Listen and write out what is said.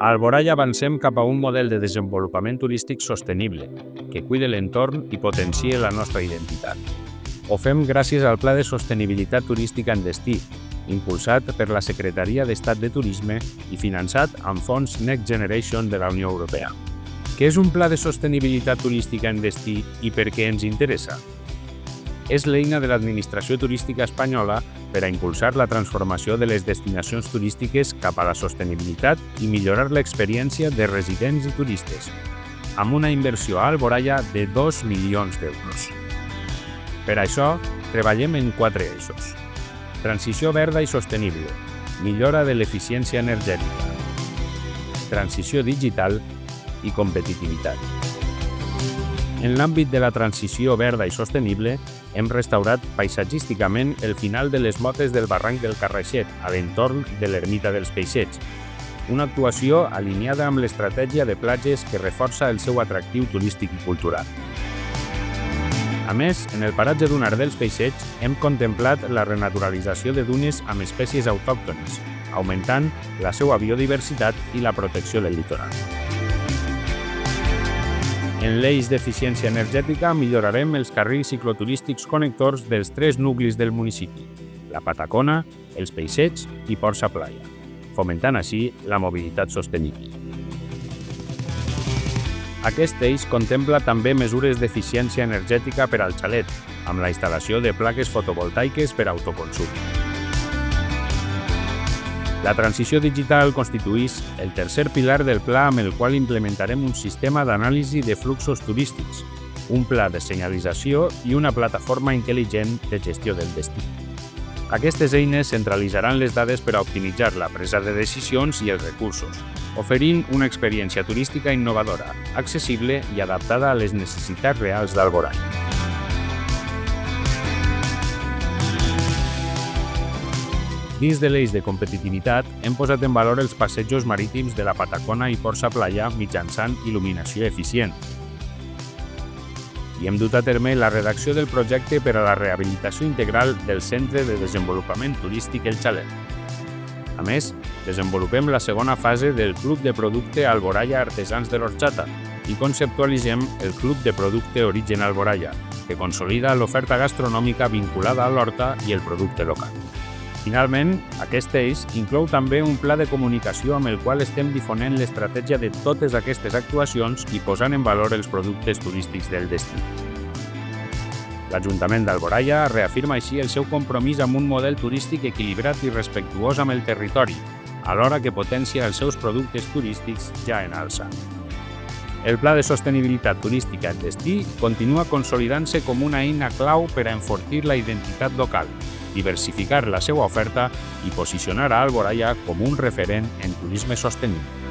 A Alboraya avancem cap a un model de desenvolupament turístic sostenible, que cuide l'entorn i potencie la nostra identitat. Ho fem gràcies al Pla de Sostenibilitat Turística en Destí, impulsat per la Secretaria d'Estat de Turisme i finançat amb fons Next Generation de la Unió Europea. Què és un Pla de Sostenibilitat Turística en Destí i per què ens interessa? És l'eina de l'administració turística espanyola per a impulsar la transformació de les destinacions turístiques cap a la sostenibilitat i millorar l'experiència de residents i turistes, amb una inversió a Alboraya de 2 milions d'euros. Per això, treballem en 4 eixos. Transició verda i sostenible, millora de l'eficiència energètica, transició digital i competitivitat. En l'àmbit de la transició verda i sostenible, hem restaurat paisatgísticament el final de les motes del barranc del Carraixet a l'entorn de l'Ermita dels Peixets, una actuació alineada amb l'estratègia de platges que reforça el seu atractiu turístic i cultural. A més, en el paratge Dunar dels Peixets hem contemplat la renaturalització de dunes amb espècies autòctones, augmentant la seva biodiversitat i la protecció del litoral. En l'eix d'eficiència energètica millorarem els carrils cicloturístics connectors dels 3 nuclis del municipi, la Patacona, els Peixets i Port Sa Playa, fomentant així la mobilitat sostenible. Aquest eix contempla també mesures d'eficiència energètica per al xalet, amb la instal·lació de plaques fotovoltaiques per a autoconsum. La transició digital constitueix el tercer pilar del pla amb el qual implementarem un sistema d'anàlisi de fluxos turístics, un pla de senyalització i una plataforma intel·ligent de gestió del destí. Aquestes eines centralitzaran les dades per a optimitzar la presa de decisions i els recursos, oferint una experiència turística innovadora, accessible i adaptada a les necessitats reals d'Alboraya. Dins de l'eix de competitivitat, hem posat en valor els passejos marítims de la Patacona i Port Sa Playa mitjançant il·luminació eficient. I hem dut a terme la redacció del projecte per a la rehabilitació integral del Centre de Desenvolupament Turístic El Xalet. A més, desenvolupem la segona fase del Club de Producte Alboraya Artesans de l'Orxata i conceptualitzem el Club de Producte Origen Alboraya, que consolida l'oferta gastronòmica vinculada a l'horta i el producte local. Finalment, aquest eix inclou també un pla de comunicació amb el qual estem difonent l'estratègia de totes aquestes actuacions i posant en valor els productes turístics del destí. L'Ajuntament d'Alboraya reafirma així el seu compromís amb un model turístic equilibrat i respectuós amb el territori, alhora que potencia els seus productes turístics ja en alça. El Pla de Sostenibilitat Turística en Destí continua consolidant-se com una eina clau per a enfortir la identitat local, diversificar la seva oferta i posicionar a Alboraya com un referent en turisme sostenible.